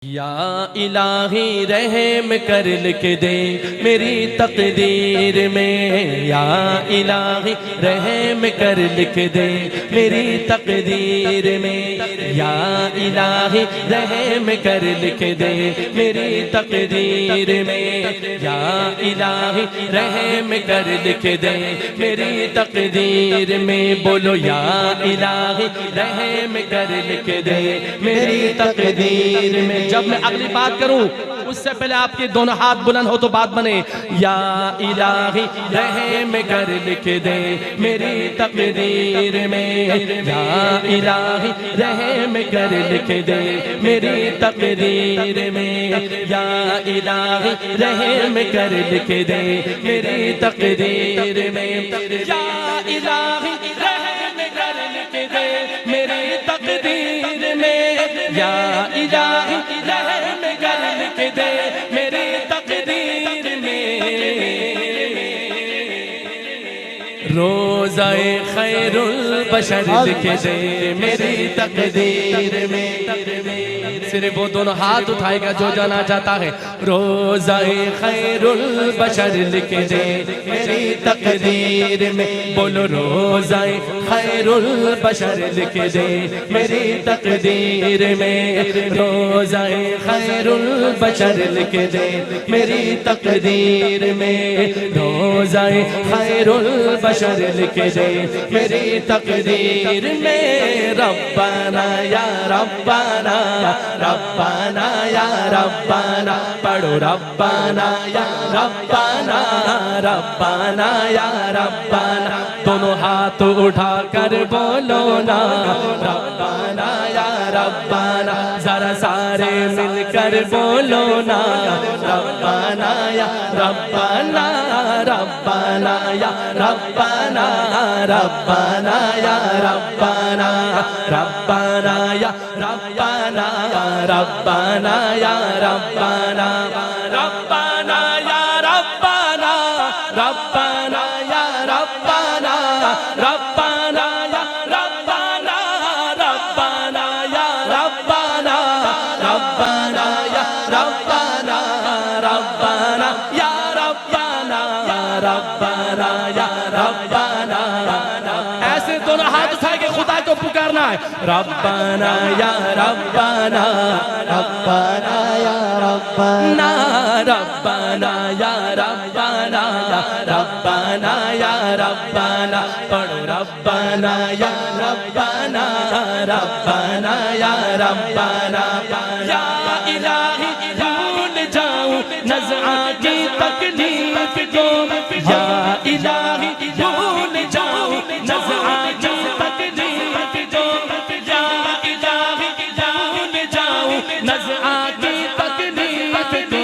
یا الہی رحم کر لکھ دے میری تقدیر میں، یا الہی رحم کر لکھ دے میری تقدیر میں، یا الہی رحم کر لکھ دے میری تقدیر میں، یا الہی رحم کر لکھ دے میری تقدیر میں، بولو یا الہی رحم کر لکھ دے میری تقدیر میں۔ جب میں اگلی بات کروں اس سے پہلے آپ کے دونوں ہاتھ بلند ہو تو بات بنے۔ یا الہی رحم کر لکھ دے میری تقدیر میں، یا الہی رحم کر لکھ دے میری تقدیر میں، یا الہی رحم کر لکھ دے میری تقدیر میں، یا الہی رحم کر لکھ دے میری تقدیر میں، یا الہی رحم کر لکھ دے میری تقدیر میں۔ روزہ خیر البشر لکھ دے میری تقدیر میں، صرف وہ دونوں ہاتھ اٹھائے گا جو جانا چاہتا ہے۔ روزہ خیر البشر لکھ دے میری تقدیر میں، بولو روزہ خیر البشر لکھ دے میری تقدیر میں، روزہ خیر البشر لکھ دے میری تقدیر میں، روزہ خیر البشر لکھ دے میری تقدیر میں۔ ربنا یا ربنا ربنا یا ربنا، پڑھو ربنا یا ربنا ربنا یا ربنا، دونوں ہاتھ اٹھا کر بولو نا ربنا یا ربنا، ذرا سارے مل کر بولو نا ربنا یا ربنا ربنا یا ربنا ربنا یا ربنا ربنا یا ربنا ربنا یا ربنا ربنا یا ربنا ربنا یا ربنا ربنا یا ربنا ربنا یا ربنا ربنا یا ربنا ربنا یا ربنا ربنا یا ربنا، ایسے دونوں ہاتھ اٹھا کے خدا کو پکارنا ہے۔ ربنا یا ربنا ربنا یا ربنا ربنا یا ربنا ربنا یا ربنا، پڑھو ربنا یا ربنا ربنا یا ربنا، یا الہی بھول جاؤں نزعہ کی تکلیف کو، یا الہی بھول جاؤں نزعہ کی تکلیف کو، یا الہی بھول جاؤں نزعہ کی تکلیف کو۔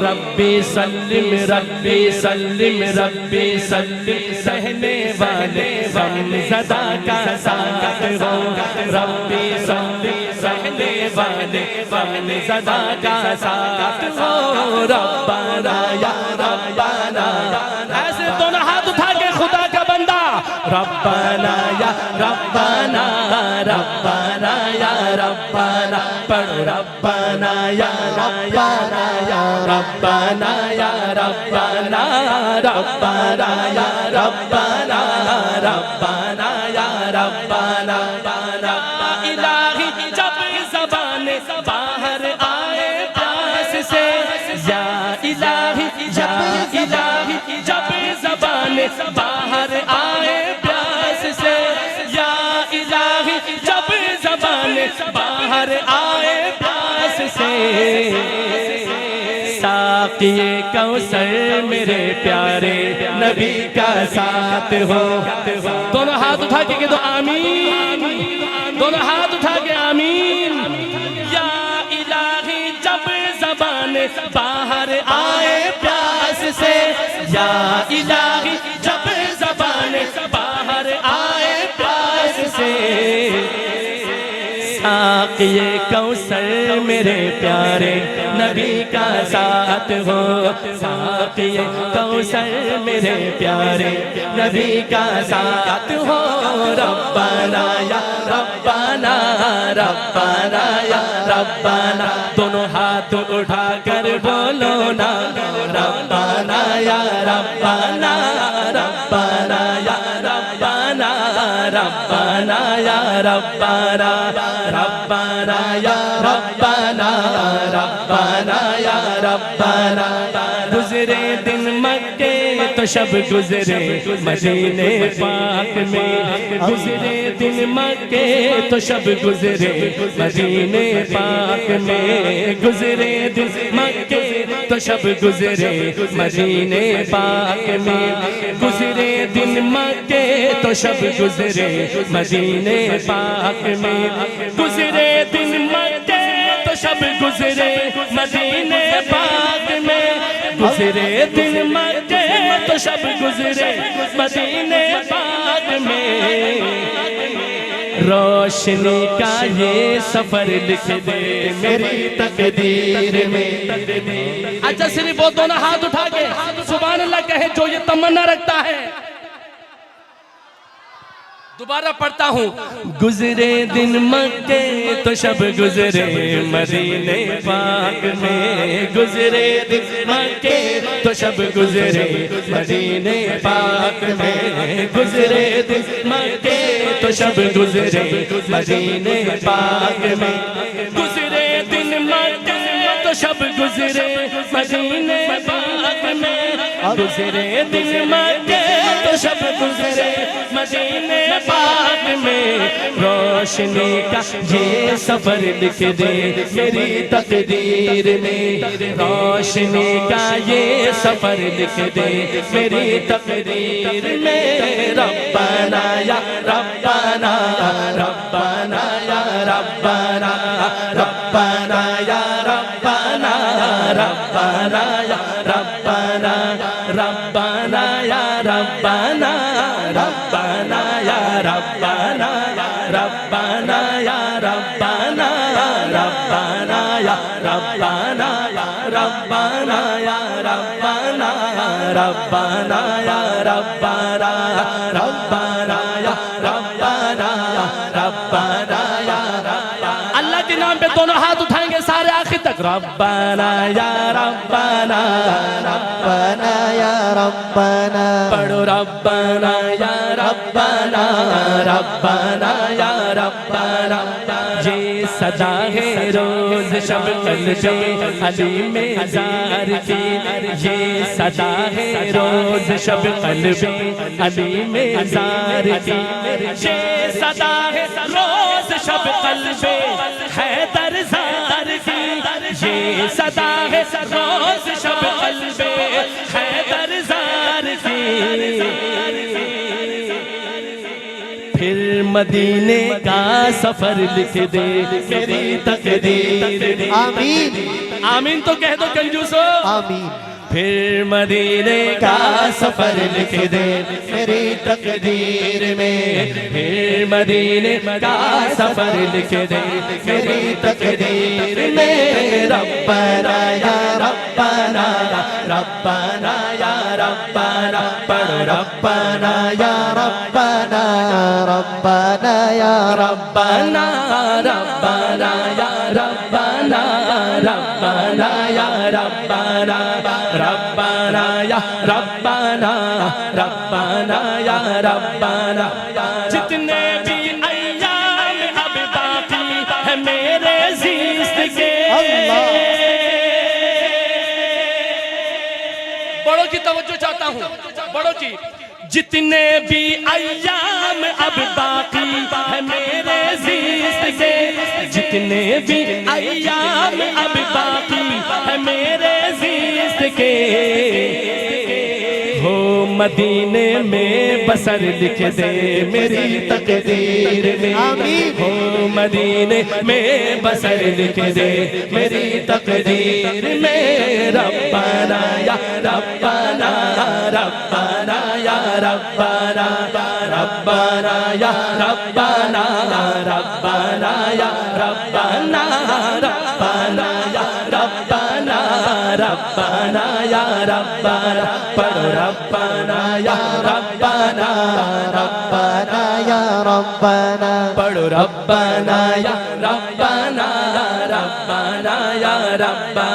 ربی سلم ربی سلم ربی سلم، سہنے والے غم زدہ کا ساتھ ہو، ربی سلم سہنے والے غم زدہ کا ساتھ ہو، ربنا یا ربنا، ایسے دونوں ہاتھ اٹھا کے خدا کا بندہ، ربنا یا ربنا ربنا یا ربنا، پڑھو ربنا یا ربنا ربنا یا ربنا ربنا یا ربنا ربنا یا ربنا، الہی جب زبان باہر آئے پاس سے، یا الہی الہی جب زبان باہر آئے پیاس سے، یا الہی جب زبان باہر آئے پیاس سے، ساقی کوثر میرے پیارے نبی کا ساتھ ہو۔ دونوں ہاتھ اٹھا کے کہہ دو آمین، دونوں ہاتھ اٹھا کے آمین۔ یا الہی جب زبان باہر آئے پیاس سے، یا الہی جب زبان باہر آئے پیاس سے، ساقی کوثر میرے پیارے نبی کا ساتھ ہو، ساقی کوثر میرے پیارے نبی کا ساتھ ہو، ربنا یا ربنا ربنا یا ربنا دونوں ہاتھ اٹھا کر بولو نا ربنا یا ربنا ربنا یا ربنا ربنا یا ربنا ربنا یا ربنا ربنا یا ربنا گزرے دن مکے تو شب گزرے مدینے پاک میں گزرے دن مکے تو شب گزرے مدینے پاک میں گزرے دن مکے تو شب گزرے مدینے پاک میں گزرے دن مکے تو شب گزرے مدینے پاک میں گزرے دن مکے تو شب گزرے مدینے پاک میں گزرے دن مکے تو شب گزرے مدینے پاک میں روشنی کا یہ سفر لکھ دے میری تقدیر میں اچھا صرف وہ دونوں ہاتھ اٹھا کے سبحان اللہ کہے جو یہ تمنا رکھتا ہے دوبارہ پڑھتا ہوں گزرے دن مکے تو شب گزرے مدینے پاک میں گزرے دن مکے تو شب گزرے مدینے پاک میں گزرے دن مکے تو شب گزرے مدینے پاک میں گزرے دن مکے تو شب گزرے مدینے پاک میں گزرے دن مکے تو شب گزرے مدینے پاک میں روشنی کا یہ سفر لکھ دے میری تقدیر میں روشنی کا یہ سفر لکھ دے میری تقدیر میں ربنا یا ربنا ربنا یا ربنا ربنا یا ربنا ربنا یا ربنا ربنا یا ربنا ربنا یا ربنا ربنا یا ربنا ربنا یا ربنا ربنا یا ربنا ربنا یا ربنا ربنا یا ربنا ربنا یا اللہ کے نام پہ دونوں ہاتھ اٹھائیں گے سارے آخر تک ربنا یا ربنا ربنا یا ربنا پڑھو ربنا یا ربنا ربنا یا ربنا یہ صدا ہے روز شب قلب علی میں زار کی یہ صدا ہے روز شب قلب علی میں زار کی یہ صدا ہے روز شب قلب حیدر زار کی یہ صدا ہے روز شب قلب حیدر زار کی پھر مدینے کا سفر لکھ دے میری تقدیر میں آمین آمین تو کہہ دو کنجوسو آمین پھر مدینے کا سفر لکھ دے میری تقدیر میں پھر مدینے کا سفر لکھ دے میری تقدیر میں ربنا یا ربنا ربنا یا ربنا پڑھ ربنا یا ربنا ربنا یا ربنا ربنا یا ربنا ربنا یا ربنا ربنا یا ربنا ربنا یا ربنا جتنے بھی ایام اب باقی ہے میرے زیست کے بڑوں کی توجہ چاہتا ہوں بڑوں کی جتنے بھی ایام اب باقی ہے میرے زیست کے جتنے بھی ایام اب باقی ہے میرے زیست کے ہو مدینے میں بسر لکھ دے میری تقدیر میں ہو مدینے میں بسر لکھ دے میری تقدیر میں ربنا یا ربنا ربنا یا ربنا ربنا یا ربنا ربنا یا ربنا ربنا یا ربنا ربنا یا ربنا پڑھو ربنا یا ربنا ربنا یا ربنا پڑھو ربنا یا ربنا ربنا یا ربنا